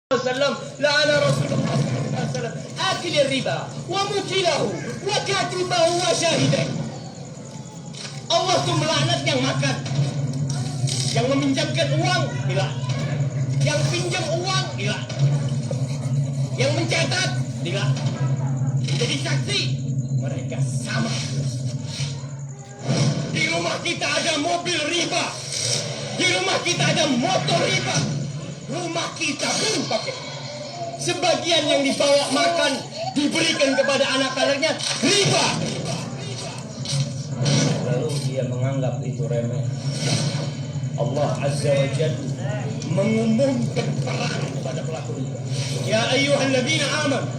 وسلم لعن رسول الله صلى الله عليه وسلم آكل الربا وموكله وكاتبه وشاهده. Allah itu melaknat yang makan, yang meminjamkan uang, hilang. Yang pinjam uang, hilang. Yang mencatat, hilang. Jadi saksi, mereka sama. Di rumah kita ada mobil riba, di rumah kita ada motor riba. Rumah kita belum pakai. Sebagian yang dibawa makan diberikan kepada anak-anaknya riba. Lalu dia menganggap itu remeh. Allah Azza wa Jalla mengumumkan perang kepada pelaku riba. Ya ayyuhalladzina amanu,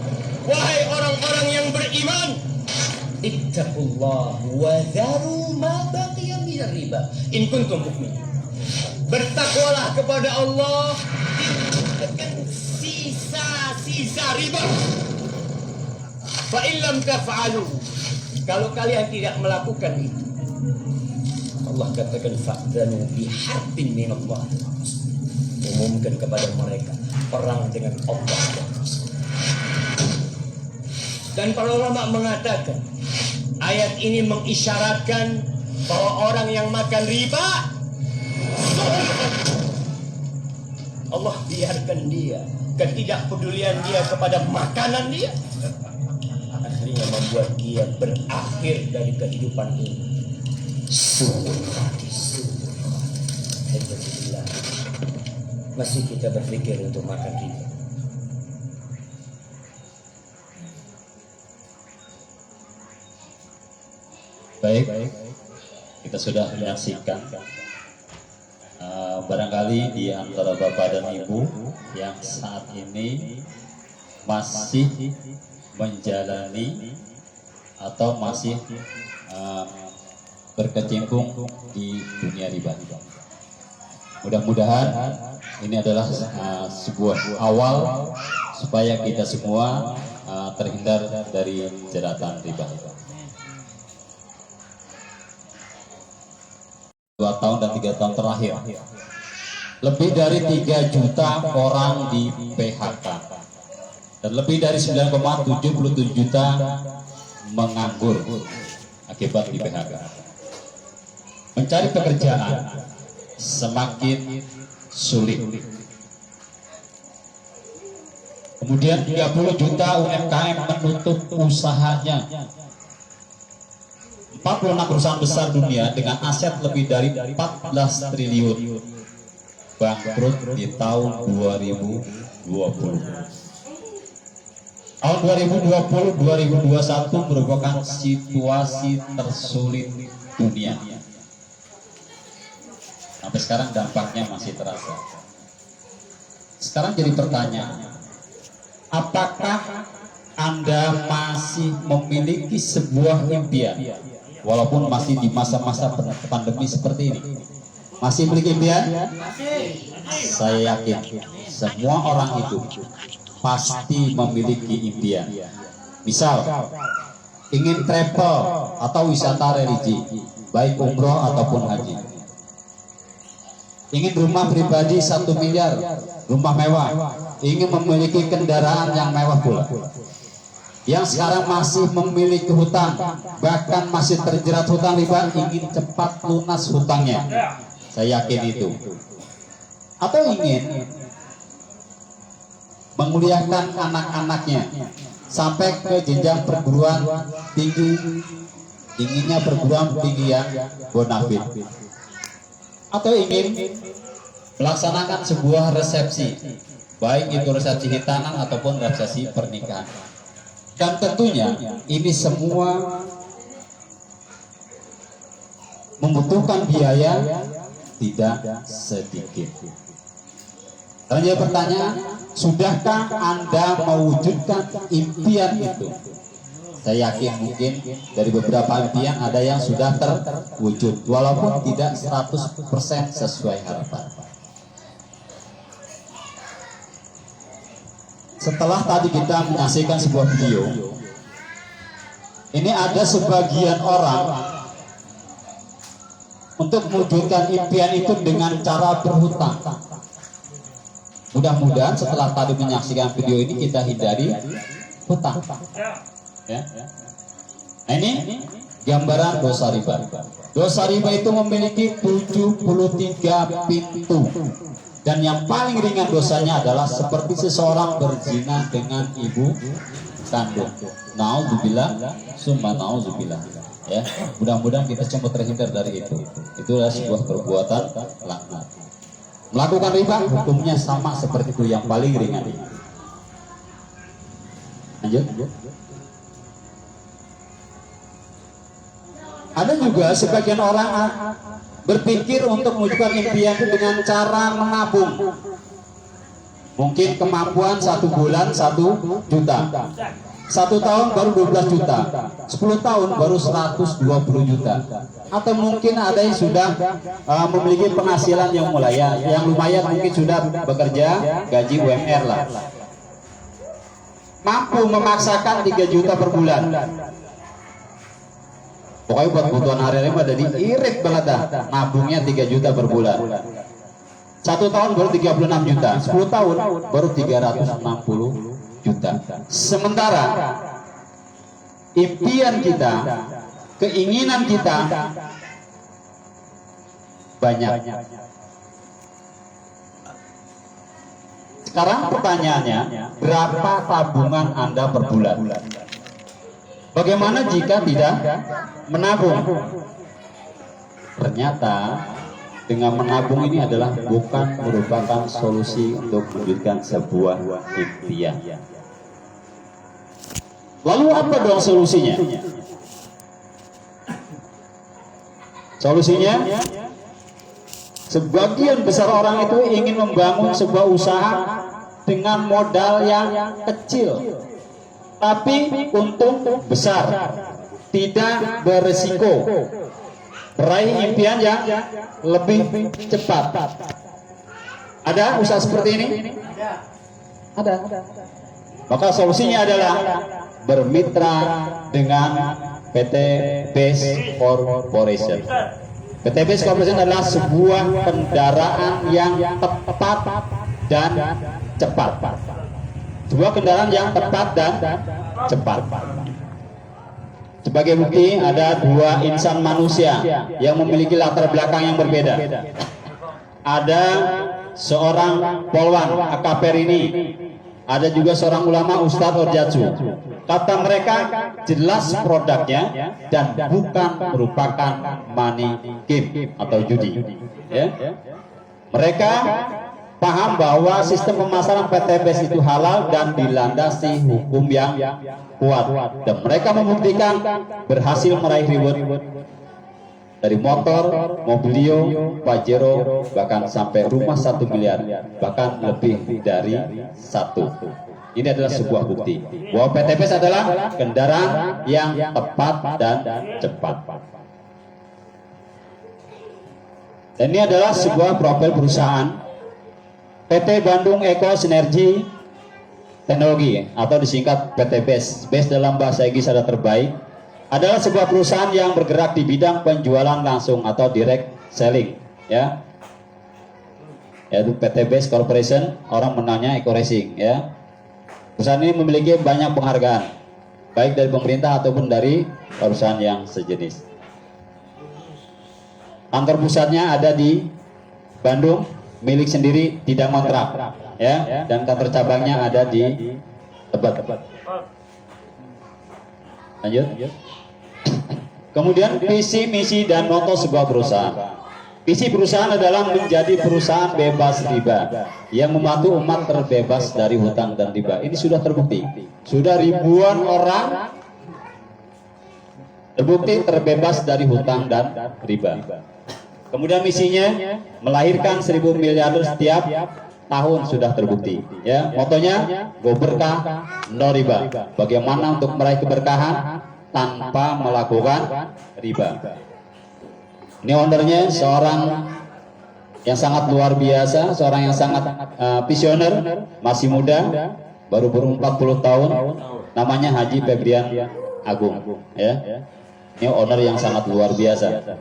wahai orang-orang yang beriman, ittaqullah wa dharu ma baqiya minar riba in kuntum mu'minin. Bertakwalah kepada Allah, tinggalkan sisa-sisa riba. Fa in lam taf'alu, kalau kalian tidak melakukan itu, Allah katakan fa'danu biharbin min Allah. Umumkan kepada mereka perang dengan Allah. Dan para ulama mengatakan ayat ini mengisyaratkan bahwa orang yang makan riba, Allah biarkan dia, ketidakpedulian dia kepada makanan dia akhirnya membuat dia berakhir dari kehidupan ini Alhamdulillah. Masih kita berpikir untuk makan riba. Baik, kita sudah menyaksikan barangkali di antara bapak dan ibu yang saat ini masih menjalani atau masih berkecimpung di dunia riba. Mudah-mudahan ini adalah sebuah awal supaya kita semua terhindar dari jeratan riba. 2 tahun dan 3 tahun terakhir, lebih dari 3 juta orang di PHK dan lebih dari 9,77 juta menganggur akibat di PHK. Mencari pekerjaan semakin sulit. Kemudian 30 juta UMKM menutup usahanya. 46 perusahaan besar dunia dengan aset lebih dari 14 triliun bangkrut di tahun 2020. Tahun 2020-2021 merupakan situasi tersulit dunia. Sampai sekarang dampaknya masih terasa. Sekarang jadi pertanyaan, apakah Anda masih memiliki sebuah impian walaupun masih di masa-masa pandemi seperti ini? Masih memiliki impian? Saya yakin semua orang itu pasti memiliki impian. Misal ingin travel atau wisata religi, baik umroh ataupun haji. Ingin rumah pribadi 1 miliar, rumah mewah. Ingin memiliki kendaraan yang mewah pula. Yang sekarang masih memiliki hutang, bahkan masih terjerat hutang riba, ingin cepat lunas hutangnya. Saya yakin itu. Atau ingin menguliakan anak-anaknya sampai ke jenjang perguruan tinggi, inginnya perguruan tinggi yang bonafit. Atau ingin melaksanakan sebuah resepsi, baik itu resepsi hitanan ataupun resepsi pernikahan. Dan tentunya ini semua membutuhkan biaya tidak sedikit. Dan jadi pertanyaan, sudahkah Anda mewujudkan impian itu? Saya yakin mungkin dari beberapa impian ada yang sudah terwujud, walaupun tidak 100% sesuai harapan. Setelah tadi kita menyaksikan sebuah video, ini ada sebagian orang untuk mewujudkan impian itu dengan cara berhutang. Mudah-mudahan setelah tadi menyaksikan video ini kita hindari hutang. Ya. Nah, ini gambaran dosa riba. Dosa riba itu memiliki 73 pintu. Dan yang paling ringan dosanya adalah seperti seseorang berzina dengan ibu kandung. Nauzubillah, summa nauzubillah. Ya, mudah-mudahan kita cepat terhindar dari itu. Itulah sebuah perbuatan laknat. Melakukan riba hukumnya sama seperti itu, yang paling ringan. Lanjut. Ada juga sebagian orang berpikir untuk mewujudkan impian itu dengan cara menabung. Mungkin kemampuan 1 bulan 1 juta, 1 tahun baru 12 juta, 10 tahun baru 120 juta. Atau mungkin ada yang sudah memiliki penghasilan yang yang lumayan, mungkin sudah bekerja gaji UMR lah, mampu memaksakan 3 juta per bulan. Pokoknya buat kebutuhan hari-hari mah jadi irit banget dah. Nabungnya 3 juta per bulan. 1 tahun baru 36 juta, 10 tahun baru 360 juta. Sementara impian kita, keinginan kita banyak. Sekarang pertanyaannya, berapa tabungan Anda per bulan? Bagaimana jika tidak menabung? Ternyata dengan menabung ini adalah bukan merupakan solusi untuk mewujudkan sebuah impian. Lalu apa dong solusinya? Solusinya, sebagian besar orang itu ingin membangun sebuah usaha dengan modal yang kecil, tapi untung besar, tidak beresiko, meraih impian yang lebih cepat. Ada usaha seperti ini? Ada. Maka solusinya adalah bermitra dengan PT Base Corporation. PT Base Corporation adalah sebuah kendaraan yang tepat dan cepat. Sebuah kendaraan yang tepat dan cepat. Sebagai bukti, ada 2 insan manusia yang memiliki latar belakang yang berbeda. Ada seorang polwan Akaperini, ada juga seorang ulama Ustadz Orjatsu. Kata mereka jelas produknya dan bukan merupakan money game atau judi. Ya. Mereka paham bahwa sistem pemasaran PT BES itu halal dan dilandasi hukum yang kuat, dan mereka membuktikan berhasil meraih reward dari motor, mobilio, Pajero, bahkan sampai rumah 1 miliar, bahkan lebih dari 1. Ini adalah sebuah bukti bahwa PT BES adalah kendaraan yang tepat dan cepat. Dan ini adalah sebuah profil perusahaan PT Bandung Eko Sinergi Teknologi atau disingkat PT BES. BES dalam bahasa Inggris ada terbaik, adalah sebuah perusahaan yang bergerak di bidang penjualan langsung atau direct selling, ya. Yaitu PT BES Corporation, orang menanya Eko Racing, ya. Perusahaan ini memiliki banyak penghargaan, baik dari pemerintah ataupun dari perusahaan yang sejenis. Kantor pusatnya ada di Bandung, milik sendiri, tidak kontrak, ya, dan kantor cabangnya ada di Tebet. Lanjut. Kemudian visi, misi, dan moto sebuah perusahaan. Visi perusahaan adalah menjadi perusahaan bebas riba yang membantu umat terbebas dari hutang dan riba. Ini sudah terbukti. Sudah ribuan orang terbukti terbebas dari hutang dan riba. Kemudian misinya melahirkan 1000 miliarder setiap tahun, sudah terbukti. Ya, motonya go berkah no riba. Bagaimana untuk meraih keberkahan tanpa melakukan riba. Ini ownernya seorang yang sangat luar biasa, seorang yang sangat visioner, masih muda, baru berumur 40 tahun, namanya Haji Febrian Agung. Ya, ini owner yang sangat luar biasa.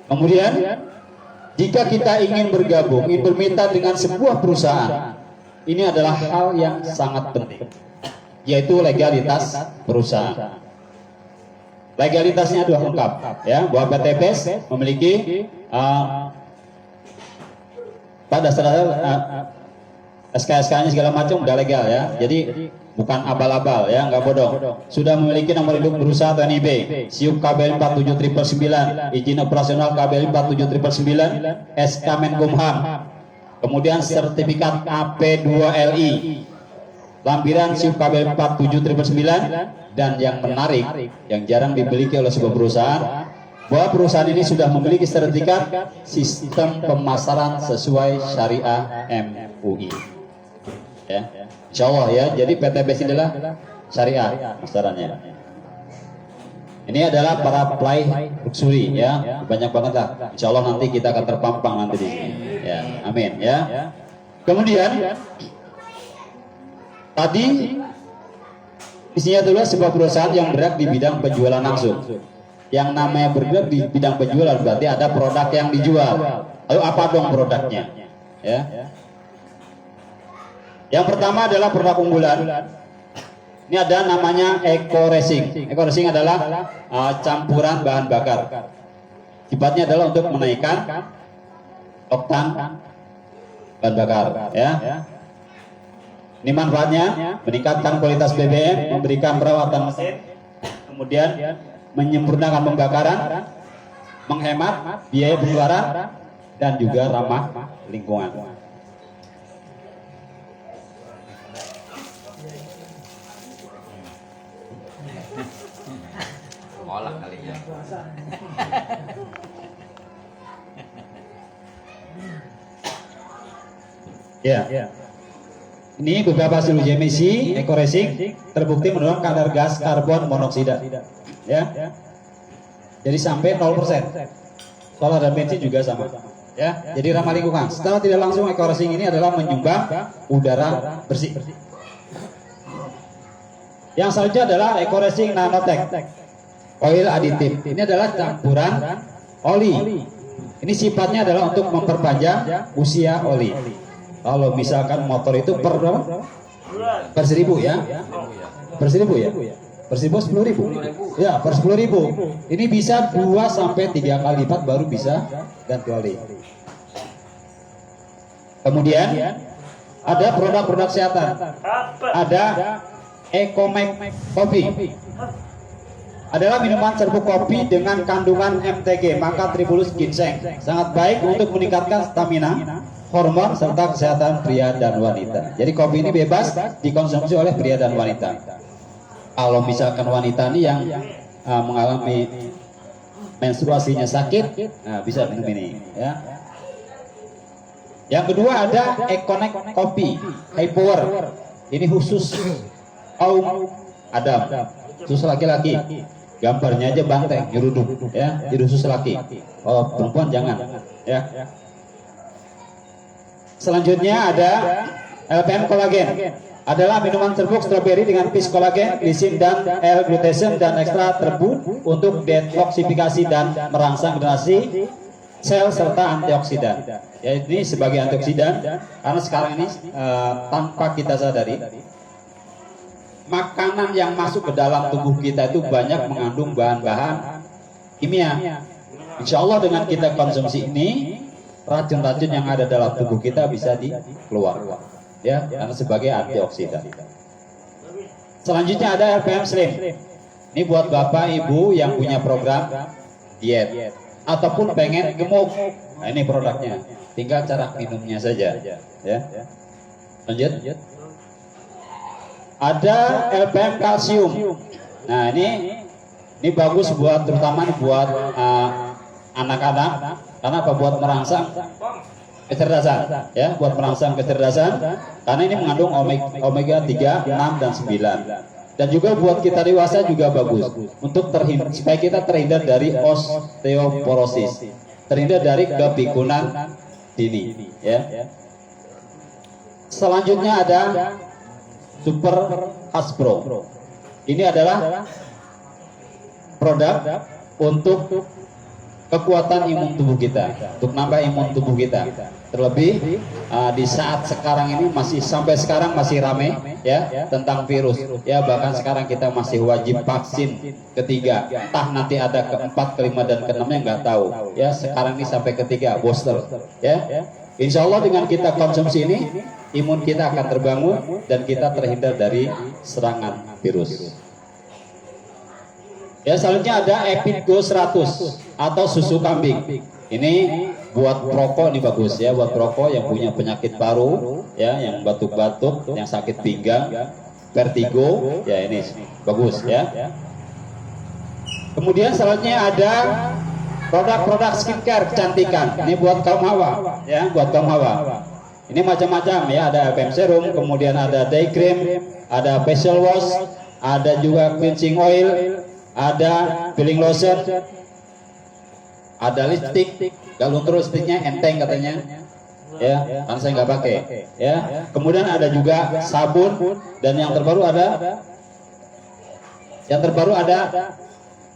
Kemudian Jika kita ingin bergabung, ingin bermitra dengan sebuah perusahaan, ini adalah hal yang sangat penting, yaitu legalitas perusahaan. Legalitasnya adalah lengkap, ya, bahwa PT BES memiliki pada dasar SK-SK-nya segala macam udah legal, ya. Jadi bukan abal-abal, ya, nggak bodong. Sudah memiliki nomor induk berusaha atau NIB, SIUP KBL 47999, izin operasional KBL 47999, SK Menkumham, kemudian sertifikat AP2LI, lampiran SIUP KBL 47999, dan yang menarik, yang jarang dimiliki oleh sebuah perusahaan, bahwa perusahaan ini sudah memiliki sertifikat sistem pemasaran sesuai syariah MUI. Ya, insya Allah, ya. Jadi PT BES adalah syariah pemasarannya. Ini adalah para pelai luxury, ya, banyak banget lah. Insya Allah nanti kita akan terpampang nanti di sini. Ya, amin, ya. Kemudian tadi isinya adalah sebuah perusahaan yang bergerak di bidang penjualan langsung. Yang namanya bergerak di bidang penjualan berarti ada produk yang dijual. Lalu apa dong produknya? Ya. Yang pertama adalah produk unggulan. Ini ada namanya Eco Racing. Eco Racing adalah campuran bahan bakar. Sifatnya adalah untuk menaikkan oktan bahan bakar, ya. Ini manfaatnya meningkatkan kualitas BBM, memberikan perawatan mesin, kemudian menyempurnakan pembakaran, menghemat biaya pengeluaran, dan juga ramah lingkungan. Olah kali ya. Ya. Ini beberapa hasil uji emisi Eco Racing terbukti menurunkan kadar gas karbon monoksida. Ya. Jadi sampai 0%. Solar dan bensin juga sama. Ya. Jadi ramah lingkungan. Secara tidak langsung Eco Racing ini adalah menyumbang udara bersih. Yang selanjutnya adalah Eco Racing Nanotech Oil Additive. Ini adalah campuran oli. Ini sifatnya adalah untuk memperpanjang usia oli. Kalau misalkan motor itu per berapa? Per 1000, ya? Per 1000, ya? Per 10.000? Ya, per 10.000. Ini bisa 2 sampai 3 kali lipat baru bisa ganti oli. Kemudian ada produk-produk kesehatan. Ada Ecomac Coffee. Adalah minuman serbuk kopi dengan kandungan MTG, maka tribulus ginseng. Sangat baik untuk meningkatkan stamina, hormon, serta kesehatan pria dan wanita. Jadi kopi ini bebas dikonsumsi oleh pria dan wanita. Kalau misalkan wanita ini yang mengalami menstruasinya sakit, nah bisa minum ini, ya. Yang kedua ada Econek Kopi High Power. Ini khusus kaum Adam, khusus laki-laki. Gambarnya aja banteng, nyeruduk, ya. Jadi khusus laki. Oh, perempuan jangan, ya. Selanjutnya ada LPM Kolagen. Adalah minuman serbuk stroberi dengan pis kolagen, glisin dan L-glutation dan ekstra terbu untuk detoksifikasi dan merangsang generasi sel serta antioksidan. Ya, ini sebagai antioksidan karena sekarang ini tanpa kita sadari makanan yang masuk ke dalam tubuh kita itu banyak mengandung bahan-bahan kimia. Insya Allah dengan kita konsumsi ini, racun-racun yang ada dalam tubuh kita bisa dikeluar, ya, karena sebagai antioksidan. Selanjutnya ada LPM Slim. Ini buat bapak ibu yang punya program diet ataupun pengen gemuk. Nah, ini produknya. Tinggal cara minumnya saja, ya. Lanjut. Ada LPM kalsium. Nah, ini bagus buat terutama buat anak-anak. Karena apa? Buat merangsang kecerdasan, ya, buat merangsang kecerdasan. Karena ini mengandung omega 3, 6 dan 9. Dan juga buat kita dewasa juga bagus untuk supaya kita terhindar dari osteoporosis, terhindar dari kepikunan dini, ya. Selanjutnya ada Super Hasbro. Ini adalah produk untuk kekuatan imun tubuh kita, untuk nambah imun tubuh kita. Terlebih di saat sekarang ini sampai sekarang masih rame ya tentang virus. Ya bahkan sekarang kita masih wajib vaksin ketiga. Entah nanti ada keempat, kelima dan keenamnya nggak tahu. Ya sekarang ini sampai ketiga booster. Ya Insya Allah dengan kita konsumsi ini imun kita akan terbangun dan kita terhindar dari serangan virus. Ya selanjutnya ada Epidgo 100 atau susu kambing. Ini buat perokok, ini bagus ya, buat perokok yang punya penyakit paru, ya, yang batuk-batuk, yang sakit pinggang, vertigo, ya ini bagus ya. Kemudian selanjutnya ada produk-produk skincare kecantikan. Ini buat kaum hawa, ya, buat kaum hawa. Ini macam-macam ya, ada FM serum, kemudian ada day cream, ada facial wash, ada juga cleansing oil, ada peeling lotion, ada lipstick. Kalau terus lipstiknya enteng katanya, ya, karena saya nggak pakai. Ya, kemudian ada juga sabun dan yang terbaru ada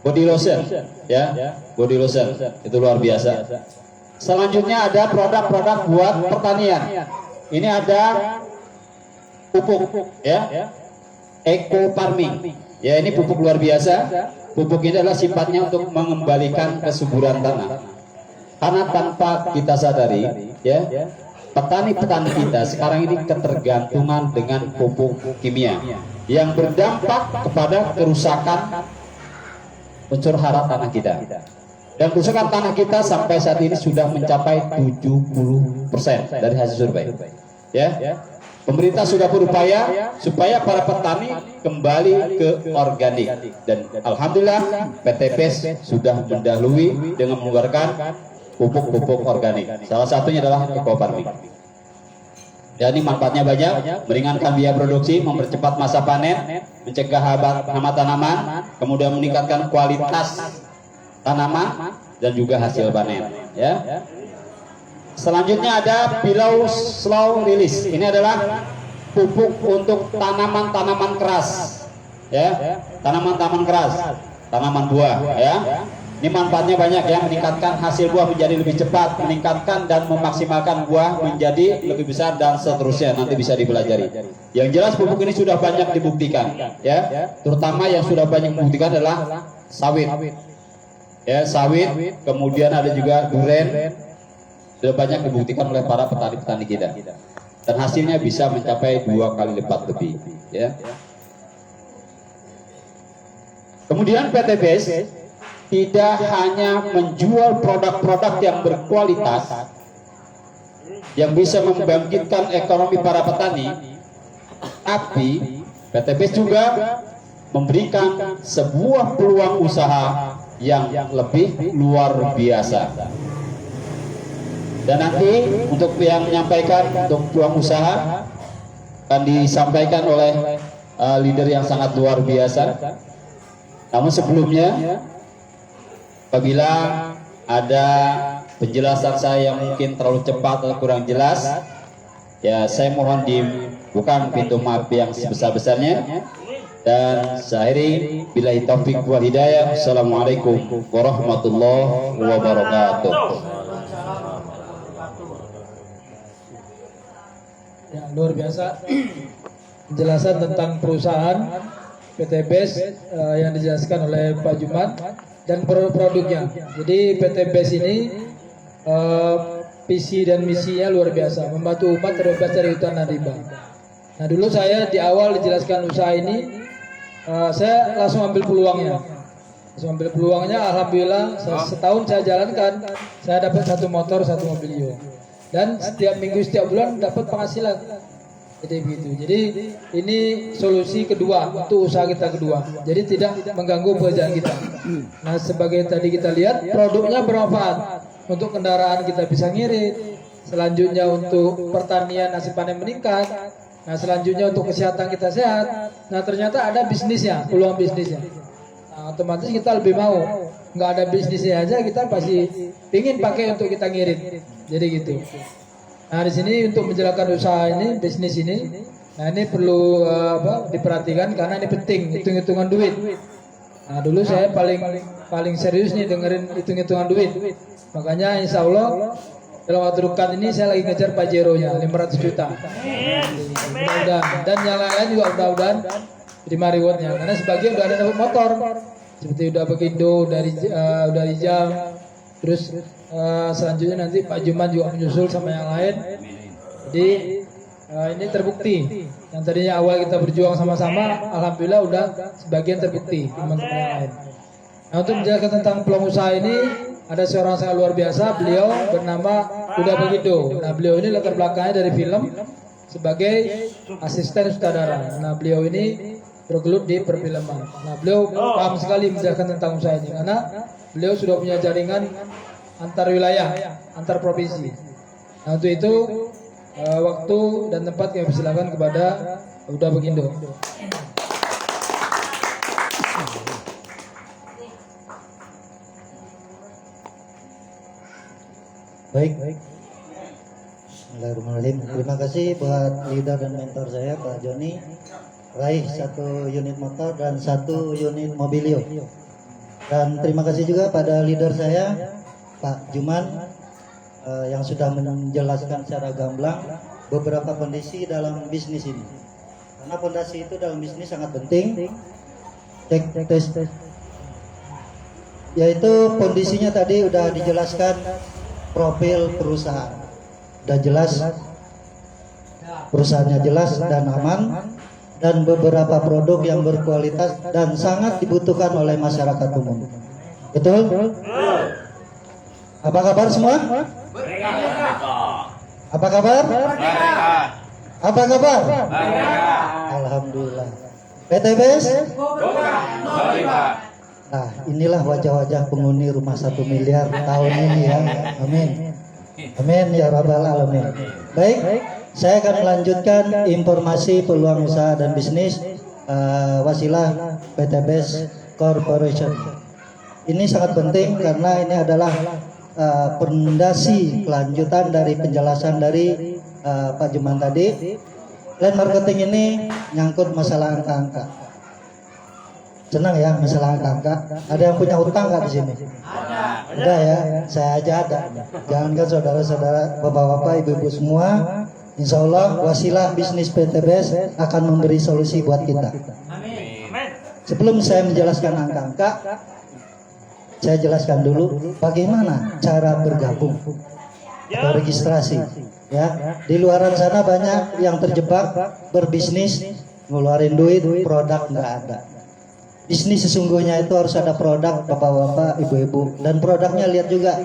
body lotion, ya, body lotion itu luar biasa. Selanjutnya ada produk-produk buat pertanian. Ini ada pupuk, ya, eco farming. Ya ini pupuk luar biasa. Pupuk ini adalah sifatnya untuk mengembalikan kesuburan tanah. Karena tanpa kita sadari, ya, petani-petani kita sekarang ini ketergantungan dengan pupuk kimia yang berdampak kepada kerusakan unsur hara tanah kita. Dan kerusakan tanah kita sampai saat ini sudah mencapai 70% dari hasil survei. Ya. Pemerintah sudah berupaya supaya para petani kembali ke organik dan alhamdulillah PT PES sudah mendahului dengan mengeluarkan pupuk-pupuk organik. Salah satunya adalah eco farming. Dan ini manfaatnya banyak, meringankan biaya produksi, mempercepat masa panen, mencegah hama tanaman, kemudian meningkatkan kualitas tanaman dan juga hasil panen. Ya. Selanjutnya ada Pilau Slow Release. Ini adalah pupuk untuk tanaman-tanaman keras, ya, tanaman-tanaman keras, tanaman buah, ya. Ini manfaatnya banyak ya, meningkatkan hasil buah menjadi lebih cepat, meningkatkan dan memaksimalkan buah menjadi lebih besar dan seterusnya. Nanti bisa dipelajari. Yang jelas pupuk ini sudah banyak dibuktikan, ya. Terutama yang sudah banyak dibuktikan adalah sawit, ya, sawit. Kemudian ada juga duren. Sudah banyak dibuktikan oleh para petani-petani kita dan hasilnya bisa mencapai 2 kali lipat lebih, ya. Kemudian PT PES tidak hanya menjual produk-produk yang berkualitas yang bisa membangkitkan ekonomi para petani, tapi PT PES juga memberikan sebuah peluang usaha yang lebih luar biasa. Dan nanti untuk yang menyampaikan untuk peluang usaha akan disampaikan oleh leader yang sangat luar biasa. Namun sebelumnya, apabila ada penjelasan saya yang mungkin terlalu cepat atau kurang jelas, ya saya mohon dibuka pintu maaf yang sebesar-besarnya. Dan saya akhiri billahi taufik wal hidayah. Assalamualaikum warahmatullahi wabarakatuh. Ya, luar biasa penjelasan tentang perusahaan PT PES yang dijelaskan oleh Pak Jumat dan produk-produknya. Jadi PT PES ini visi dan misinya luar biasa, membantu umat terbebas dari hutang dan riba. Nah dulu saya di awal dijelaskan usaha ini, saya langsung ambil peluangnya. Alhamdulillah setahun saya jalankan, saya dapat 1 motor, 1 mobil Yo. Dan setiap minggu, setiap bulan dapat penghasilan. Jadi begitu. Jadi ini solusi kedua untuk usaha kita kedua. Jadi tidak mengganggu pekerjaan kita. Nah, sebagai tadi kita lihat produknya bermanfaat. Untuk kendaraan kita bisa ngirit. Selanjutnya untuk pertanian hasil panen meningkat. Nah, selanjutnya untuk kesehatan kita sehat. Nah, ternyata ada bisnisnya, peluang bisnisnya. Nah, otomatis kita lebih mau. Nggak ada bisnisnya aja kita pasti ingin pakai untuk kita ngirit. Jadi gitu. Nah di sini untuk menjalankan usaha ini, bisnis ini, nah ini perlu diperhatikan karena ini penting, hitung-hitungan duit. Nah dulu saya paling serius nih dengerin hitung-hitungan duit. Makanya insya Allah dalam waktu dekat ini saya lagi ngejar Pajero-nya 500 juta. Mudah-mudahan. Dan yang lain juga mudah-mudahan terima rewardnya. Karena sebagian udah ada dapat motor. Seperti udah Begindo, dari Jam. Terus selanjutnya nanti Pak Juman juga menyusul sama yang lain. Jadi ini terbukti. Yang tadinya awal kita berjuang sama-sama, alhamdulillah udah sebagian terbukti teman-teman yang lain. Nah untuk menjelaskan tentang peluang usaha ini, ada seorang sangat luar biasa, beliau bernama Uda Begindo. Nah beliau ini latar belakangnya dari film sebagai asisten sutradara. Nah beliau ini bergelut di perfilman. Nah beliau paham sekali menjelaskan tentang usaha ini karena beliau sudah punya jaringan antar wilayah, antar provinsi. Nah untuk itu waktu dan tempat kami persilakan kepada Uda Begindo. Baik. Bismillahirrahmanirrahim. Terima kasih buat leader dan mentor saya Pak Joni. Raih 1 unit motor dan 1 unit mobilio. Dan terima kasih juga pada leader saya Pak Juman yang sudah menjelaskan secara gamblang beberapa kondisi dalam bisnis ini. Karena fondasi itu dalam bisnis sangat penting. Tes. Yaitu kondisinya tadi udah dijelaskan, profil perusahaan udah jelas, perusahaannya jelas dan aman, dan beberapa produk yang berkualitas dan sangat dibutuhkan oleh masyarakat umum. Betul? Apa kabar semua? Apa kabar? Apa kabar? Alhamdulillah. PTBS? Nah, inilah wajah-wajah penghuni rumah 1 miliar tahun ini ya. Amin. Amin ya rabbal alamin. Baik, saya akan melanjutkan informasi peluang usaha dan bisnis wasilah PTBS Corporation. Ini sangat penting karena ini adalah pondasi kelanjutan dari penjelasan dari Pak Juman tadi. Land marketing ini nyangkut masalah angka-angka. Senang ya masalah angka-angka. Ada yang punya utang nggak di sini? Ada ya, saya aja ada. Jangankan saudara-saudara, bapak-bapak, ibu-ibu semua, insya Allah wasilah bisnis PTBS akan memberi solusi buat kita. Sebelum saya menjelaskan angka-angka, saya jelaskan dulu bagaimana cara bergabung atau registrasi. Ya, di luaran sana banyak yang terjebak berbisnis, ngeluarin duit, produk nggak ada. Bisnis sesungguhnya itu harus ada produk, bapak-bapak, ibu-ibu, dan produknya lihat juga,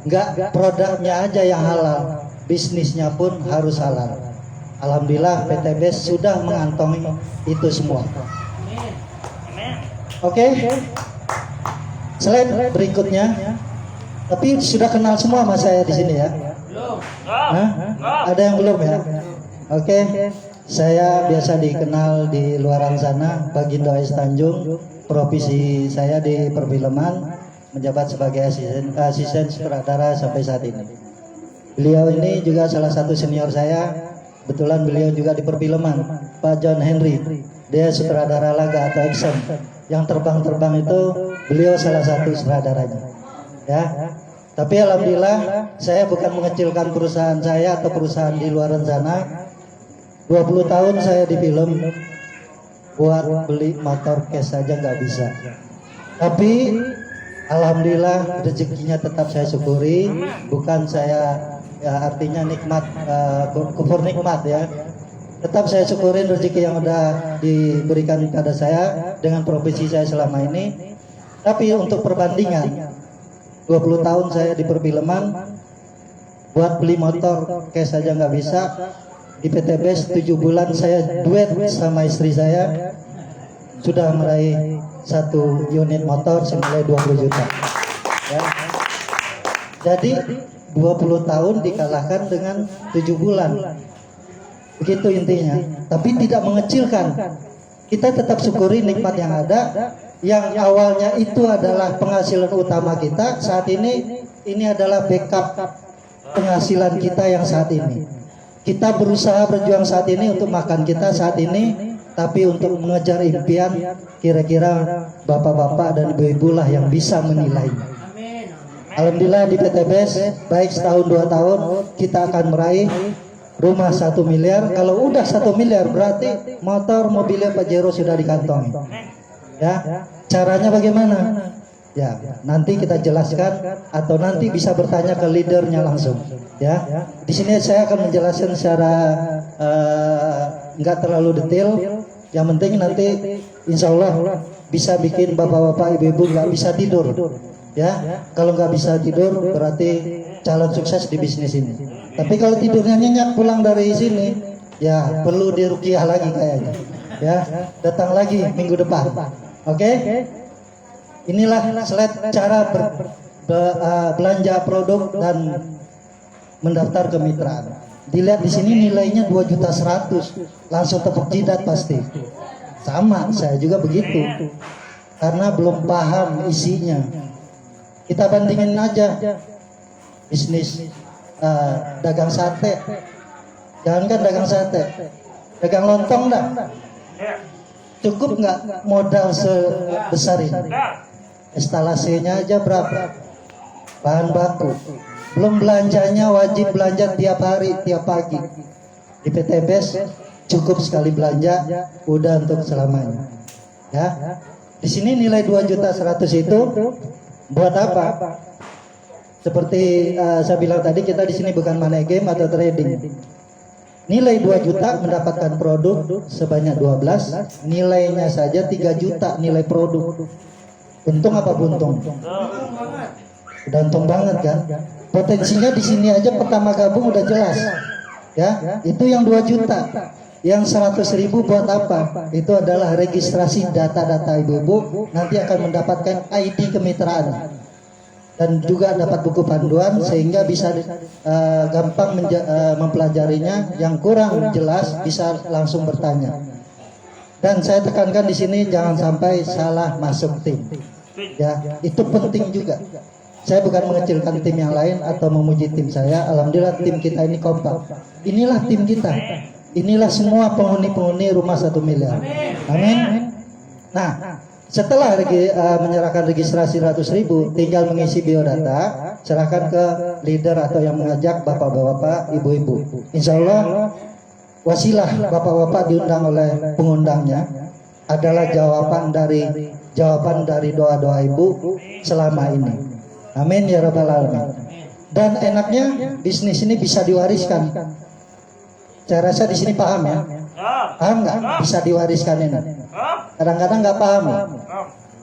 nggak produknya aja yang halal, bisnisnya pun harus halal. Alhamdulillah PTBS sudah mengantongi itu semua. Oke. Slide berikutnya. Tapi sudah kenal semua sama saya di sini ya. Hah? Ada yang belum ya? Oke. Saya biasa dikenal di luaran sana, Bagindo AS Tanjung. Profesi saya di perfilman, menjabat sebagai asisten sutradara sampai saat ini. Beliau ini juga salah satu senior saya. Kebetulan beliau juga di perfilman, Pak John Henry. Dia sutradara laga atau action. Yang terbang-terbang itu beliau salah satu sutradaranya. Ya. Tapi alhamdulillah saya bukan mengecilkan perusahaan saya atau perusahaan di luar sana. 20 tahun saya di film, buat beli motor cash saja nggak bisa. Tapi alhamdulillah rezekinya tetap saya syukuri. Bukan saya ya artinya nikmat, kufur nikmat ya. Tetap saya syukurin rezeki yang udah diberikan kepada saya dengan profesi saya selama ini. Tapi untuk perbandingan, 20 tahun saya di perfilman, buat beli motor cash saja nggak bisa. Di PTBS 7 bulan saya duet sama istri saya, sudah meraih 1 unit motor senilai 20 juta. Ya. Jadi 20 tahun dikalahkan dengan 7 bulan. Begitu intinya. Tapi tidak mengecilkan. Kita tetap syukuri nikmat yang ada. Yang awalnya itu adalah penghasilan utama kita, saat ini adalah backup penghasilan kita yang saat ini. Kita berusaha berjuang saat ini untuk makan kita saat ini, tapi untuk mengejar impian, kira-kira bapak-bapak dan ibu-ibu lah yang bisa menilainya. Alhamdulillah di PTBS, baik setahun 2 tahun, kita akan meraih rumah 1 miliar. Kalau udah 1 miliar, berarti motor mobilnya Pajero sudah dikantongi. Ya, caranya bagaimana? Ya, nanti kita jelaskan atau nanti bisa bertanya ke leadernya langsung. Ya, di sini saya akan menjelaskan secara nggak terlalu detail. Yang penting nanti insya Allah bisa bikin bapak-bapak ibu-ibu nggak bisa tidur. Ya, kalau nggak bisa tidur berarti calon sukses di bisnis ini. Tapi kalau tidurnya nyenyak pulang dari sini, ya perlu diruqyah lagi kayaknya. Ya, datang lagi minggu depan. Oke? Inilah slide cara belanja produk dan mendaftar kemitraan. Dilihat di sini nilainya 2.100.000, langsung tepuk jidat pasti. Sama, saya juga begitu. Karena belum paham isinya. Kita bandingin aja bisnis dagang sate. Jangankan dagang sate, dagang lontong dah. Cukup nggak modal sebesar ini? Instalasinya aja berapa? Bahan baku. Belum belanjanya, wajib belanja tiap hari, tiap pagi. Di PTBS cukup sekali belanja, udah untuk selamanya. Ya. Di sini nilai 2.100.000 itu buat apa? Seperti saya bilang tadi, kita di sini bukan money game atau trading. Nilai 2 juta mendapatkan produk sebanyak 12, nilainya saja 3 juta nilai produk. Untung apa buntung? Udah untung banget kan? Potensinya di sini aja pertama gabung udah jelas. Ya, itu yang 2 juta. Yang 100.000 buat apa? Itu adalah registrasi data-data ibu-ibu, nanti akan mendapatkan ID kemitraan. Dan juga dapat buku panduan sehingga bisa gampang mempelajarinya. Yang kurang jelas bisa langsung bertanya. Dan saya tekankan di sini jangan sampai salah masuk tim. Ya, itu penting juga. Saya bukan mengecilkan tim yang lain atau memuji tim saya. Alhamdulillah tim kita ini kompak. Inilah tim kita. Inilah semua penghuni-penghuni rumah 1 miliar. Amin. Nah, setelah menyerahkan registrasi 100.000, tinggal mengisi biodata, serahkan ke leader atau yang mengajak bapak-bapak, ibu-ibu. Insya Allah wasilah bapak-bapak diundang oleh pengundangnya adalah jawaban dari doa-doa ibu selama ini. Amin ya rabbal alamin. Dan enaknya bisnis ini bisa diwariskan. Saya rasa di sini paham ya. Paham nggak? Bisa diwariskan ini. Kadang-kadang nggak paham ya.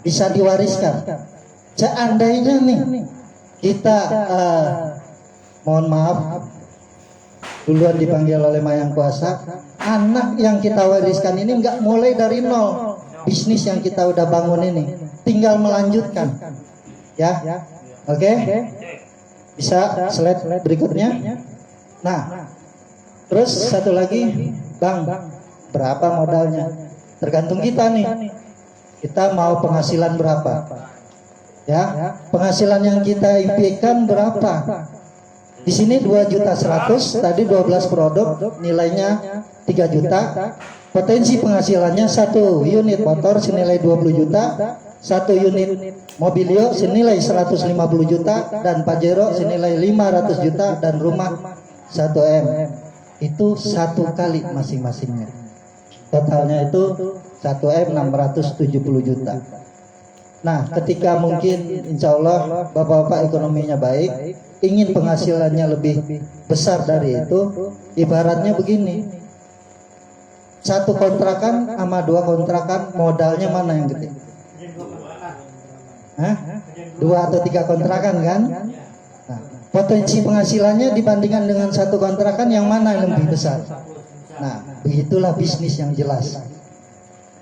Bisa diwariskan. Seandainya nih kita mohon maaf duluan dipanggil oleh Mayang Kuasa, anak yang kita wariskan ini nggak mulai dari nol. Bisnis yang kita udah bangun ini tinggal melanjutkan. Ya. Oke. Bisa slide berikutnya. Nah, terus satu lagi, Bang, berapa modalnya? Tergantung kita nih. Kita mau penghasilan berapa? Ya, penghasilan yang kita impikan berapa? Di sini 2.100.000, tadi 12 produk, nilainya 3 juta. Potensi penghasilannya 1 unit motor senilai 20 juta, 1 unit mobilio senilai 150 juta, dan Pajero senilai 500 juta, dan rumah 1 M. Itu 1 kali masing-masingnya. Totalnya itu 1 M 670 juta. Nah, ketika mungkin insya Allah bapak-bapak ekonominya baik, ingin penghasilannya lebih besar dari itu, ibaratnya begini. 1 kontrakan sama 2 kontrakan, modalnya mana yang gede? Hah? 2 atau 3 kontrakan kan? Nah, potensi penghasilannya dibandingkan dengan 1 kontrakan yang mana yang lebih besar? Nah, begitulah bisnis yang jelas.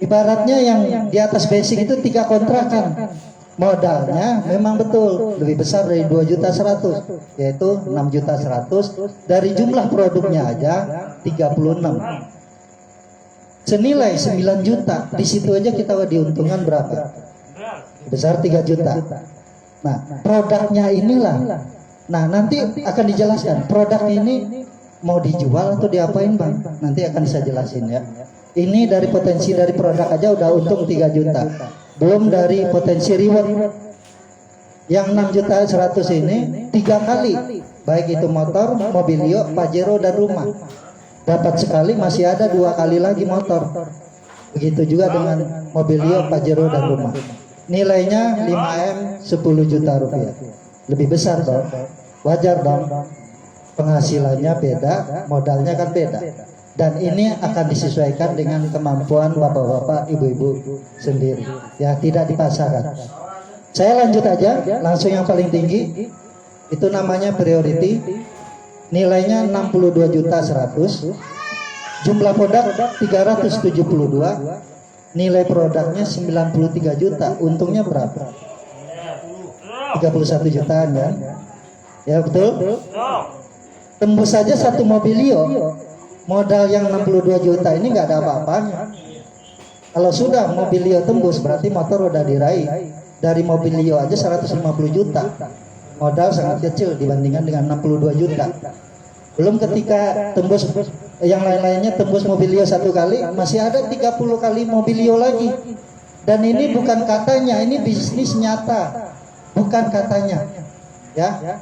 Ibaratnya yang di atas basic itu 3 kontrakan. Modalnya memang betul lebih besar dari 2.100.000, yaitu 6.100.000. Dari jumlah produknya aja 36. Senilai 9 juta. Di situ aja kita diuntungkan berapa? Besar 3 juta. Nah, produknya inilah. Nah, nanti akan dijelaskan produk ini mau dijual atau diapain, Bang? Nanti akan saya jelasin ya. Ini dari potensi dari produk aja udah untung 3 juta. Belum dari potensi reward. Yang 6 juta 100 ini 3 kali. Baik itu motor, mobilio, Pajero dan rumah. Dapat sekali masih ada 2 kali lagi motor. Begitu juga dengan mobilio, Pajero dan rumah. Nilainya 5M 10 juta rupiah. Lebih besar dong. Wajar dong. Penghasilannya beda, modalnya kan beda. Dan ini akan disesuaikan dengan kemampuan bapak-bapak, ibu-ibu sendiri. Ya, tidak dipaksakan. Saya lanjut aja, langsung yang paling tinggi. Itu namanya priority. Nilainya 62 juta 100. Jumlah produk 372. Nilai produknya 93 juta. Untungnya berapa? 31 jutaan kan? Ya betul? Tembus saja satu mobilio. Modal yang 62 juta ini nggak ada apa-apanya. Kalau sudah mobilio tembus berarti motor udah diraih. Dari mobilio aja 150 juta. Modal sangat kecil dibandingkan dengan 62 juta. Belum ketika tembus yang lain-lainnya tembus mobilio 1 kali, masih ada 30 kali mobilio lagi. Dan ini bukan katanya, ini bisnis nyata. Bukan katanya. Ya.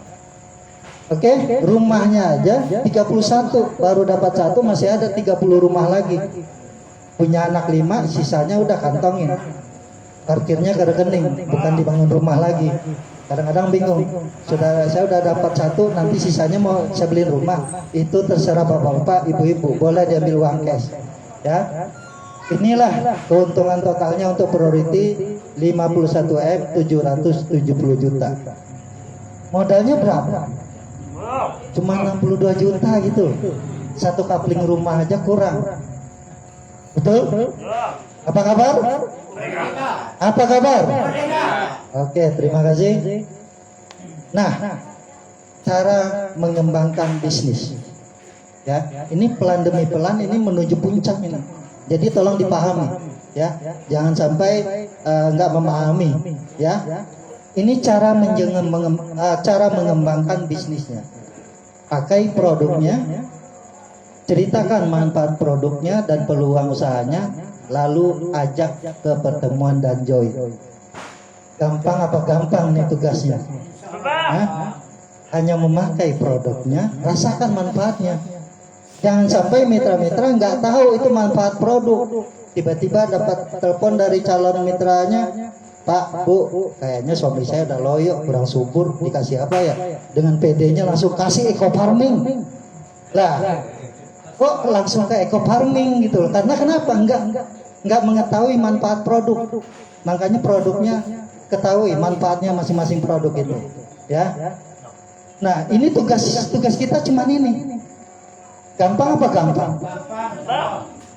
Oke, rumahnya aja 31, baru dapat 1, masih ada 30 rumah lagi. Punya anak 5, sisanya udah kantongin. Parkirnya ke rekening, bukan dibangun rumah lagi. Kadang-kadang bingung. Saya udah dapat 1, nanti sisanya mau saya beliin rumah. Itu terserah bapak-bapak, ibu-ibu. Boleh diambil uang cash. Ya. Inilah keuntungan totalnya untuk priority 51M 770 juta. Modalnya berapa? Cuma 62 juta gitu. Satu kapling rumah aja kurang. Betul? Apa kabar? Apa kabar? Oke, terima kasih. Nah, cara mengembangkan bisnis. Ya, ini pelan demi pelan ini menuju puncak ini. Jadi tolong dipahami, ya. Jangan sampai nggak memahami, ya. Ini cara mengembangkan bisnisnya. Pakai produknya, ceritakan manfaat produknya dan peluang usahanya, lalu ajak ke pertemuan dan join. Gampang apa gampang nih tugasnya? Hanya memakai produknya, rasakan manfaatnya. Jangan sampai mitra-mitra nggak tahu itu manfaat produk. Tiba-tiba dapat telepon dari calon mitranya, Pak, Bu, kayaknya suami saya udah loyo, kurang subur, dikasih apa ya? Dengan PD-nya langsung kasih eco farming. Lah, kok langsung ke eco farming gitu loh? Karena kenapa? Nggak mengetahui manfaat produk. Makanya produknya ketahui manfaatnya masing-masing produk itu, ya. Nah, ini tugas kita cuman ini. Gampang apa gampang?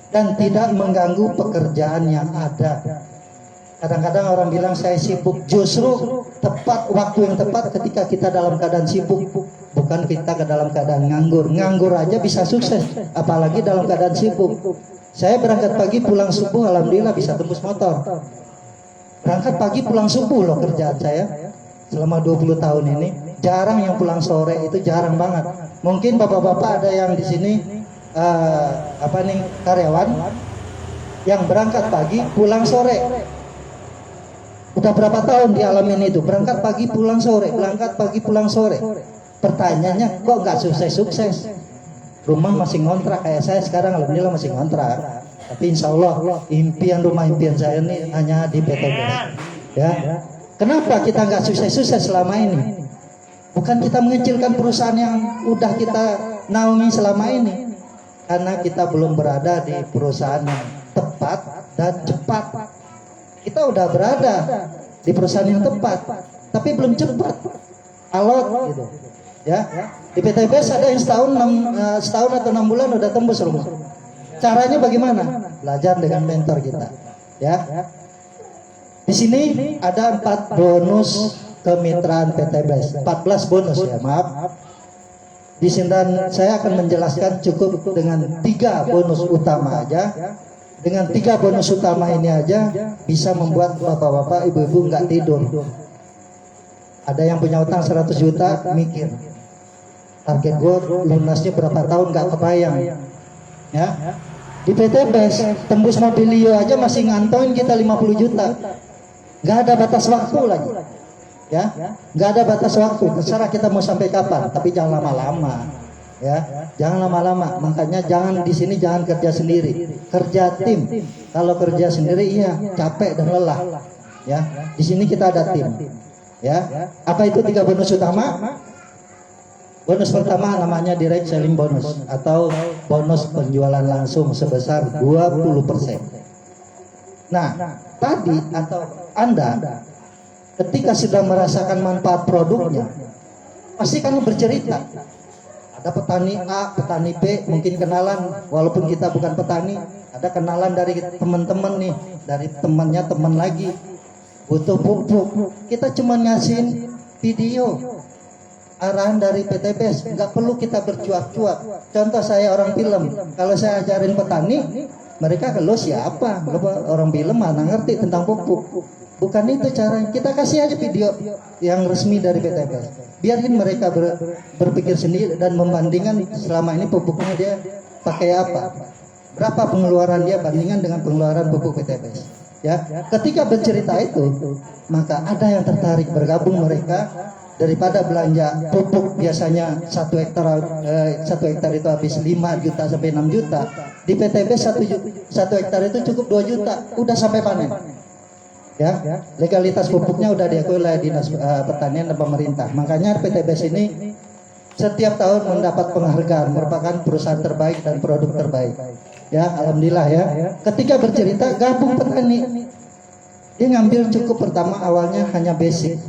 Dan tidak mengganggu pekerjaan yang ada. Kadang-kadang orang bilang saya sibuk. Justru tepat waktu yang tepat ketika kita dalam keadaan sibuk. Bukan kita ke dalam keadaan nganggur. Nganggur aja bisa sukses. Apalagi dalam keadaan sibuk. Saya berangkat pagi pulang subuh, alhamdulillah bisa tembus motor. Berangkat pagi pulang subuh loh kerjaan saya. Selama 20 tahun ini. Jarang yang pulang sore, itu jarang banget. Mungkin bapak-bapak ada yang di sini karyawan yang berangkat pagi pulang sore. Udah berapa tahun dialamin itu, berangkat pagi pulang sore, berangkat pagi pulang sore. Pertanyaannya kok nggak sukses-sukses? Rumah masih ngontrak kayak saya sekarang, alhamdulillah masih ngontrak. Tapi insya Allah rumah impian saya ini hanya di PTBS. Ya, kenapa kita nggak sukses-sukses selama ini? Bukan kita mengecilkan perusahaan yang udah kita naungi selama ini, karena kita belum berada di perusahaan yang tepat dan cepat. Kita udah berada di perusahaan yang tepat, tapi belum cepat. Alot gitu, ya. Di PTBS ada yang setahun atau 6 bulan udah tembus rumah. Caranya bagaimana? Belajar dengan mentor kita, ya. Di sini ada 4 bonus kemitraan PTBS, 14 bonus ya, maaf. Di sini saya akan menjelaskan cukup dengan 3 bonus utama aja. Dengan 3 bonus utama ini aja bisa membuat bapak-bapak, ibu-ibu nggak tidur. Ada yang punya utang 100 juta, mikir target gue lunasnya berapa tahun nggak kebayang, ya. Di PTBS tembus mobilio aja masih ngantongin kita 50 juta. Nggak ada batas waktu lagi. Ya, nggak ada batas waktu. Terserah kita mau sampai kapan, tapi jangan lama-lama. Ya, jangan lama-lama. Makanya jangan di sini jangan kerja sendiri, kerja tim. Kalau kerja sendiri iya capek dan lelah. Ya, di sini kita ada tim. Ya, apa itu 3 bonus utama? Bonus pertama namanya direct selling bonus atau bonus penjualan langsung sebesar 20%. Nah, tadi atau Anda ketika sudah merasakan manfaat produknya, pasti kan bercerita. Ada petani A, petani B, mungkin kenalan, walaupun kita bukan petani, ada kenalan dari teman-teman nih, dari temannya teman lagi, butuh pupuk. Kita cuma ngasihin video, arahan dari PTBS, nggak perlu kita bercuap-cuap. Contoh saya orang film, kalau saya ajarin petani, mereka lo siapa? Lo orang film mana ngerti tentang pupuk? Bukan itu cara. Kita kasih aja video yang resmi dari PTBS. Biarin mereka berpikir sendiri dan membandingkan selama ini pupuknya dia pakai apa, berapa pengeluaran dia bandingkan dengan pengeluaran pupuk PTBS. Ya, ketika bercerita itu, maka ada yang tertarik bergabung mereka. Daripada belanja pupuk biasanya 1 hektar itu habis 5 juta sampai 6 juta, di PTBS 1 hektar itu cukup 2 juta, udah sampai panen. Ya, legalitas pupuknya udah diakui oleh Dinas Pertanian dan pemerintah. Makanya PTBS ini setiap tahun mendapat penghargaan merupakan perusahaan terbaik dan produk terbaik. Ya, alhamdulillah ya. Ketika bercerita gabung petani, dia ngambil cukup pertama awalnya hanya basic.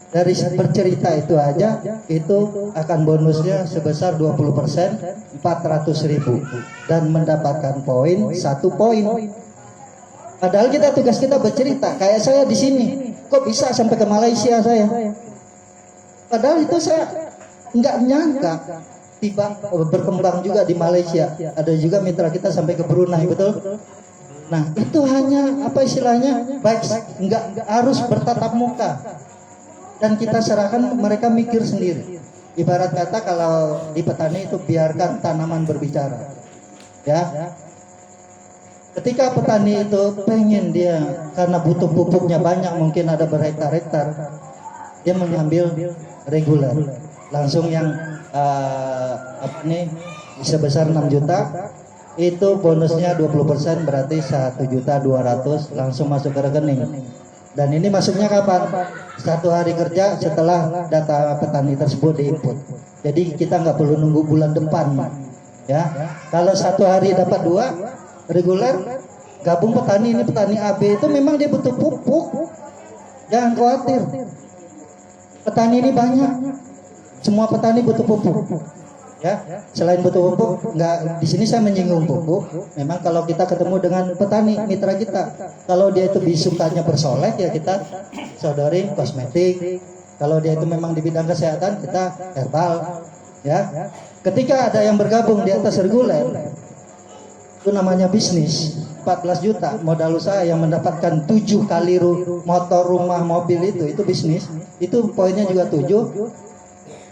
Dari bercerita itu aja itu akan bonusnya sebesar 20%, 400.000 dan mendapatkan poin 1 poin. Padahal tugas kita bercerita. Kayak saya di sini, kok bisa sampai ke Malaysia saya? Padahal itu saya nggak nyangka tiba berkembang juga di Malaysia. Ada juga mitra kita sampai ke Brunei, betul? Nah itu hanya apa istilahnya baik, nggak harus bertatap muka. Dan kita serahkan mereka mikir sendiri. Ibarat kata kalau di petani itu biarkan tanaman berbicara. Ya. Ketika petani itu pengen dia karena butuh pupuknya banyak, mungkin ada berhektar-hektar, dia mengambil reguler. Langsung yang sebesar 6 juta itu bonusnya 20% berarti 1.200.000 langsung masuk ke rekening. Dan ini masuknya kapan? 1 hari kerja setelah data petani tersebut diinput. Jadi kita nggak perlu nunggu bulan depan, ya. Kalau 1 hari dapat 2 reguler, gabung petani ini petani AB itu memang dia butuh pupuk. Jangan khawatir. Petani ini banyak. Semua petani butuh pupuk. Ya, selain butuh pupuk, nggak di sini saya menyinggung pupuk. Memang kalau kita ketemu dengan petani mitra kita, kalau dia itu sukanya bersolek ya kita sodorin kosmetik. Kalau dia itu memang di bidang kesehatan kita herbal. Ya, ketika ada yang bergabung di atas reguler, itu namanya bisnis. 14 juta modal usaha yang mendapatkan 7 kali motor, rumah, mobil itu bisnis. Itu poinnya juga 7.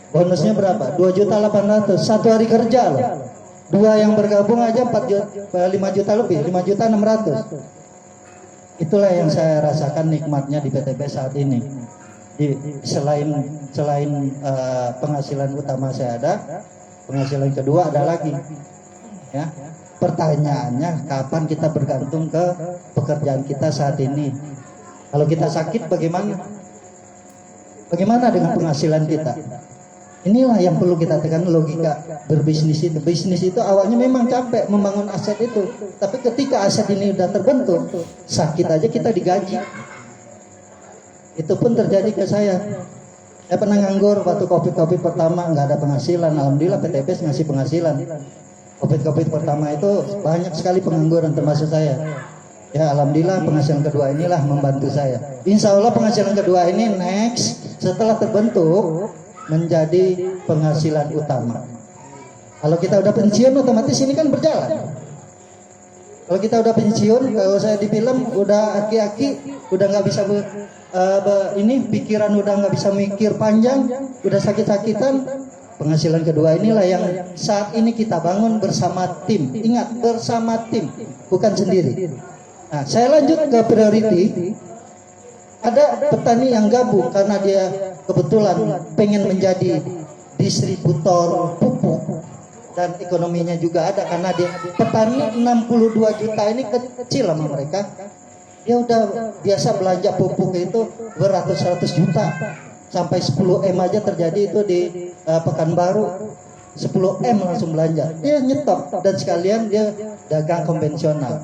Bonusnya berapa? 2.800.000 1 hari kerja loh. 2 yang bergabung aja 5 juta lebih, 5.600.000. Itulah yang saya rasakan nikmatnya di PTBS saat ini. Selain penghasilan utama saya ada, penghasilan kedua ada lagi. Ya. Pertanyaannya kapan kita bergantung ke pekerjaan kita saat ini? Kalau kita sakit bagaimana? Bagaimana dengan penghasilan kita? Inilah yang perlu kita tekan, logika berbisnis itu. Bisnis itu awalnya memang capek membangun aset itu, tapi ketika aset ini udah terbentuk, sakit aja kita digaji. Itu pun terjadi ke saya. Saya pernah nganggur waktu COVID pertama, nggak ada penghasilan. Alhamdulillah PTBS ngasih penghasilan. COVID pertama itu banyak sekali pengangguran termasuk saya. Ya alhamdulillah penghasilan kedua inilah membantu saya. Insya Allah penghasilan kedua ini next setelah terbentuk menjadi penghasilan utama. Kalau kita udah pensiun otomatis ini kan berjalan. Kalau kita udah pensiun, kalau saya di film udah aki-aki, udah nggak bisa pikiran udah nggak bisa mikir panjang, udah sakit-sakitan, Penghasilan kedua inilah yang saat ini kita bangun bersama tim. Ingat, bersama tim, bukan sendiri. Nah, saya lanjut ke priority. Ada petani yang gabung karena dia kebetulan pengen menjadi distributor pupuk, dan ekonominya juga ada karena dia petani 62 juta ini kecil sama mereka. Dia udah biasa belanja pupuk itu beratus-ratus juta. Sampai 10 M aja terjadi itu di Pekanbaru, 10 M langsung belanja. Dia nyetop dan sekalian dia dagang konvensional.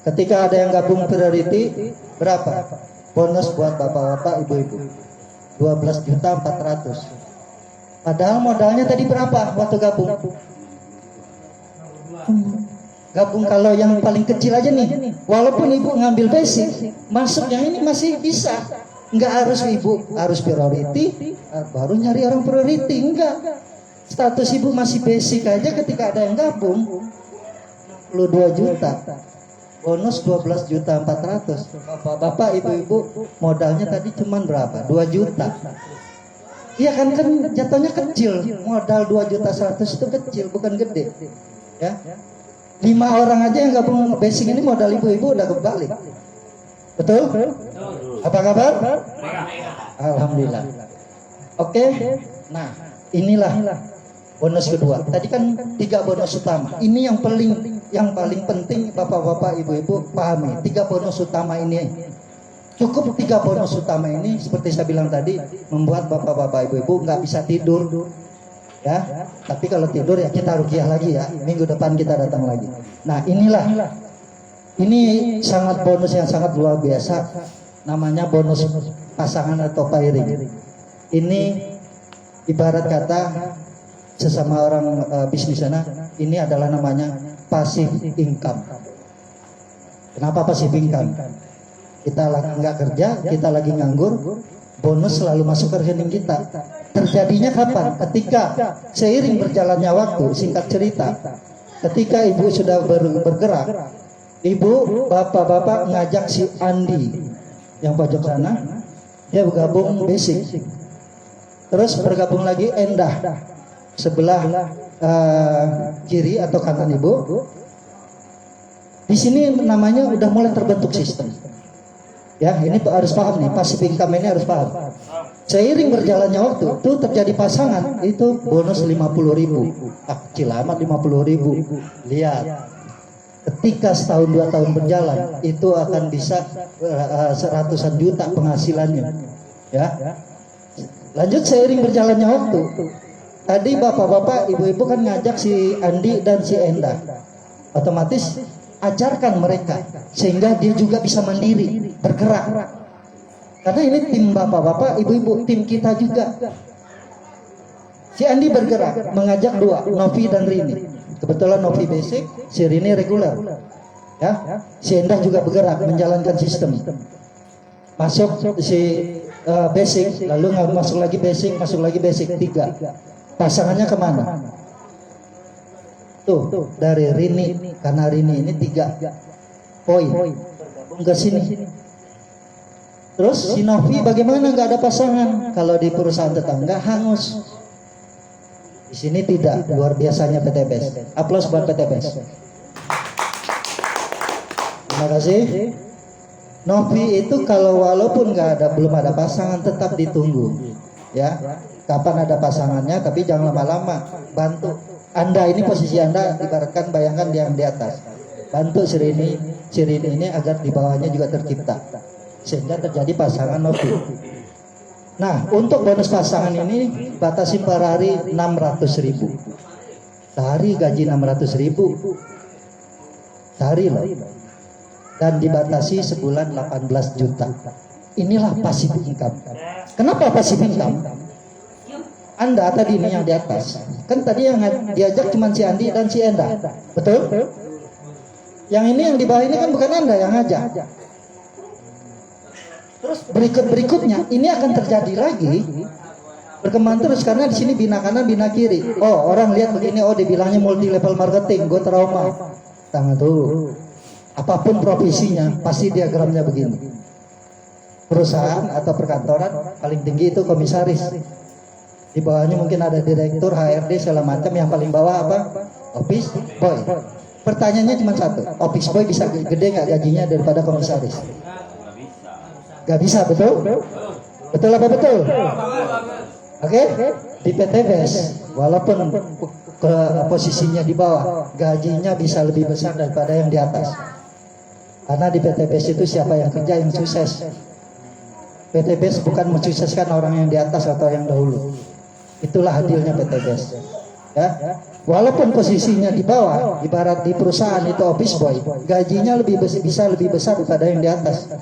Ketika ada yang gabung priority, berapa bonus buat bapak-bapak, ibu-ibu? 12 juta 400. Padahal modalnya tadi berapa waktu gabung? Gabung kalau yang paling kecil aja nih, walaupun ibu ngambil basic, masuk yang ini masih bisa. Enggak harus ibu harus priority baru nyari orang priority, enggak. Status ibu masih basic aja, ketika ada yang gabung 62 juta, bonus 12 juta 400. Bapak ibu-ibu modalnya tadi cuman berapa? 2 juta. Iya kan jatuhnya kecil, modal 2 juta 100 itu kecil, bukan gede. Ya. 5 orang aja yang gabung basic ini modal ibu-ibu udah kebalik. Betul? Apa kabar? Alhamdulillah. Oke. Nah, inilah bonus kedua. Tadi kan 3 bonus utama. Ini yang paling penting bapak-bapak, ibu-ibu pahami. 3 bonus utama ini. Cukup 3 bonus utama ini seperti saya bilang tadi membuat bapak-bapak, ibu-ibu nggak bisa tidur. Ya, tapi kalau tidur ya kita ruqyah lagi ya. Minggu depan kita datang lagi. Nah, ini sangat bonus yang sangat luar biasa. Namanya bonus pasangan atau pairing. Ini ibarat kata sesama orang bisnis sana, ini adalah namanya passive income. Kenapa passive income? Kita lagi nggak kerja, kita lagi nganggur, bonus selalu masuk ke rekening kita. Terjadinya kapan? Ketika seiring berjalannya waktu, singkat cerita, ketika ibu sudah bergerak, ibu, bapak-bapak ngajak si Andi yang pojok sana, dia bergabung basic. Terus bergabung lagi Endah sebelah kiri atau kanan ibu. Di sini namanya udah mulai terbentuk sistem. Ya, ini harus paham nih, passive income ini harus paham. Seiring berjalannya waktu, itu terjadi pasangan, itu bonus 50.000. Kecil amat 50.000. Lihat. Ketika setahun 2 tahun berjalan, itu akan bisa seratusan juta penghasilannya. Ya. Lanjut seiring berjalannya waktu. Tadi bapak-bapak, ibu-ibu kan ngajak si Andi dan si Endah. Otomatis ajarkan mereka sehingga dia juga bisa mandiri, bergerak. Karena ini tim bapak-bapak, ibu-ibu, tim kita juga. Si Andi bergerak, mengajak 2, Novi dan Rini. Kebetulan Novi basic, si Rini regular. Ya, si Endah juga bergerak menjalankan sistem. Masuk si basic, lalu masuk lagi basic 3. Pasangannya kemana? Tuh, dari Rini, karena Rini ini 3 poin bergabung ke sini. Terus si Novi bagaimana nggak ada pasangan? Kalau di perusahaan tetangga hangus. Di sini tidak, luar biasanya PTBS. Aplaus buat PTBS. Terima kasih. Novi itu kalau walaupun belum ada pasangan tetap ditunggu. Ya, kapan ada pasangannya, tapi jangan lama-lama. Bantu Anda ini, posisi Anda ibaratkan bayangkan yang di atas. Bantu si Rini ini agar di bawahnya juga tercipta. Sehingga terjadi pasangan Novi. Nah, untuk bonus pasangan ini batasi per hari 600.000. Sehari gaji 600.000. Sehari loh. Dan dibatasi sebulan 18 juta. Inilah passive income. Kenapa passive income? Anda tadi ini yang di atas. Kan tadi yang diajak cuma si Andi dan si Endah. Betul? Yang ini yang di bawah ini kan bukan Anda yang ngajak. Terus berikutnya ini akan terjadi lagi, berkembang terus karena di sini bina kanan bina kiri. Oh, orang lihat begini, oh dibilangnya multi level marketing, gue trauma. Tunggu tuh. Apapun profesinya pasti diagramnya begini. Perusahaan atau perkantoran paling tinggi itu komisaris. Di bawahnya mungkin ada direktur, HRD, segala macam. Yang paling bawah apa? Office boy. Pertanyaannya cuma satu, office boy bisa gede nggak gajinya daripada komisaris? Gak bisa, betul? Betul apa betul? Oke? Di PTBS, walaupun posisinya di bawah, gajinya bisa lebih besar daripada yang di atas. Karena di PTBS itu siapa yang kerja yang sukses. PTBS bukan mensukseskan orang yang di atas atau yang dahulu. Itulah adilnya PTBS. Ya, walaupun posisinya di bawah, ibarat di perusahaan itu office boy, gajinya bisa lebih besar daripada yang di atas.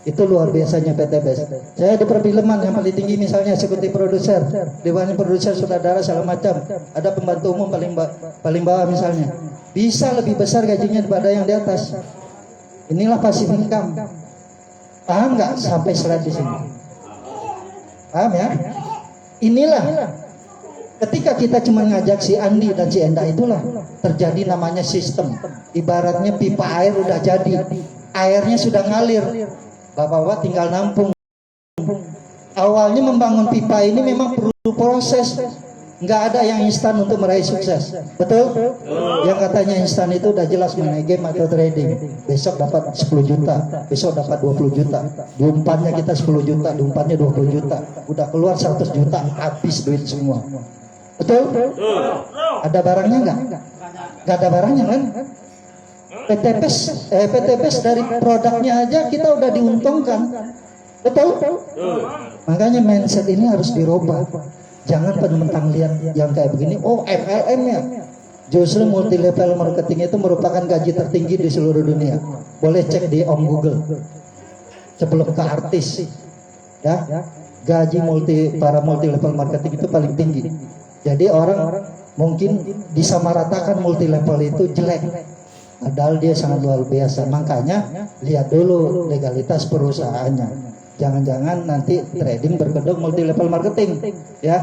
Itu luar biasanya PTBS. Saya di perfilman yang paling tinggi misalnya seperti produser, dewan produser, sutradara segala macam. Ada pembantu umum paling bawah misalnya, bisa lebih besar gajinya daripada yang di atas. Inilah passive income. Paham nggak sampai slide di sini? Paham ya? Inilah ketika kita cuma ngajak si Andi dan si Enda, itulah terjadi namanya sistem. Ibaratnya pipa air udah jadi, airnya sudah ngalir, bapak-bapak tinggal nampung. Awalnya membangun pipa ini memang perlu proses, nggak ada yang instan untuk meraih sukses, betul? Yang katanya instan itu udah jelas main game atau trading, besok dapat 10 juta, besok dapat 20 juta, diumpannya kita 10 juta, diumpannya 20 juta, udah keluar 100 juta, habis duit semua, betul? Ada barangnya nggak? Nggak ada barangnya kan? PTBS dari produknya aja kita udah diuntungkan, betul? Makanya mindset ini harus dirubah. Jangan mentang lihat yang kayak begini, oh MLM ya. Justru multi level marketing itu merupakan gaji tertinggi di seluruh dunia. Boleh cek di Om Google. Sebelum ke artis, ya, gaji para multi level marketing itu paling tinggi. Jadi orang mungkin disamaratakan multi level itu jelek, padahal dia sangat luar biasa. Makanya lihat dulu legalitas perusahaannya. Jangan-jangan nanti trading berkedok multi level marketing, ya,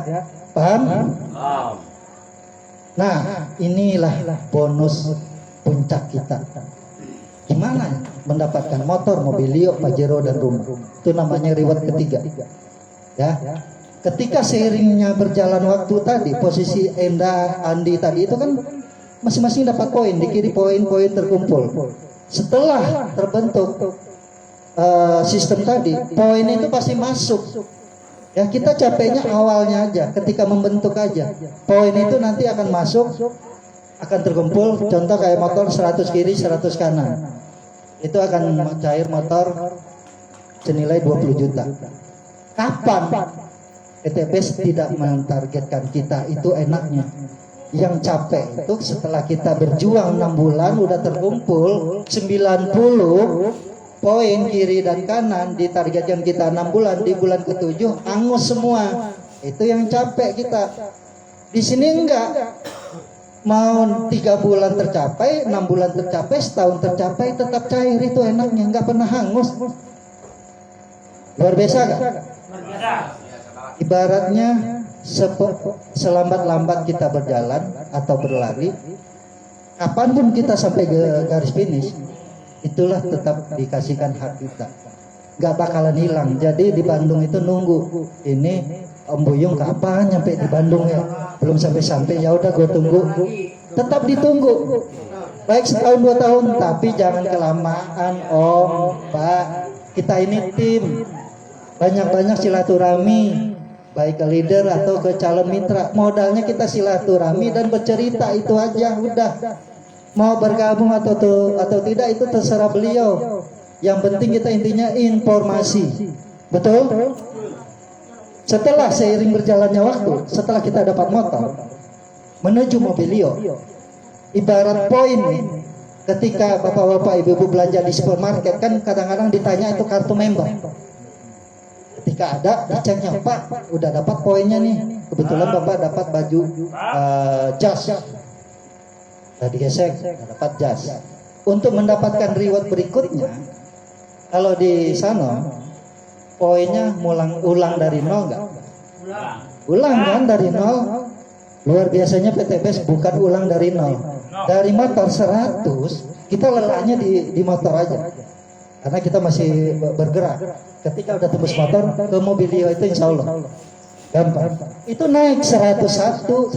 paham? Nah, inilah bonus puncak kita. Gimana mendapatkan motor, mobilio, pajero, dan rumah? Itu namanya reward ketiga. Ya, ketika seiringnya berjalan waktu tadi, posisi Enda, Andi tadi itu kan masing-masing dapat poin, di kiri poin-poin terkumpul. Setelah terbentuk sistem tadi, poin itu pasti masuk. Ya, kita capeknya awalnya aja, ketika membentuk aja. Poin itu nanti akan masuk, akan terkumpul. Contoh kayak motor 100 kiri, 100 kanan. Itu akan cair motor senilai 20 juta. Kapan PTBS tidak mentargetkan kita? Itu enaknya. Yang capek itu setelah kita berjuang 6 bulan udah terkumpul 90 poin kiri dan kanan, ditargetkan kita 6 bulan, di bulan ke-7 angus semua. Itu yang capek kita. Di sini enggak. Mau 3 bulan tercapai, 6 bulan tercapai, setahun tercapai, tetap cair. Itu enaknya, enggak pernah hangus. Luar biasa enggak? Ibaratnya selambat-lambat kita berjalan atau berlari, kapanpun kita sampai ke garis finish, itulah tetap dikasihkan hak kita, nggak bakalan hilang. Jadi di Bandung itu nunggu, ini Om Buyung kapan nyampe di Bandung ya, belum sampai-sampai, ya udah gue tunggu, tetap ditunggu, baik setahun 2 tahun, tapi jangan kelamaan Om, Pak. Kita ini tim, banyak-banyak silaturahmi, baik ke leader atau ke calon mitra. Modalnya kita silaturahmi dan bercerita, itu aja udah. Mau bergabung atau tidak itu terserah beliau. Yang penting kita intinya informasi, betul? Setelah seiring berjalannya waktu, setelah kita dapat motor, menuju mobilio, ibarat poin nih. Ketika bapak-bapak, ibu-ibu belanja di supermarket kan kadang-kadang ditanya itu kartu member. Ketika ada diceknya, Pak, udah dapat poinnya nih. Kebetulan bapak dapat baju jas. Tadi gesek, dapat jas. Untuk mendapatkan reward berikutnya, kalau di sana poinnya ulang dari nol enggak? Ulang kan dari nol. Luar biasanya PTBS bukan ulang dari nol. Dari motor 100, kita lelahnya di motor aja. Karena kita masih bergerak. Ketika udah tembus motor ke mobilio itu insya Allah. gampang. Itu naik 101,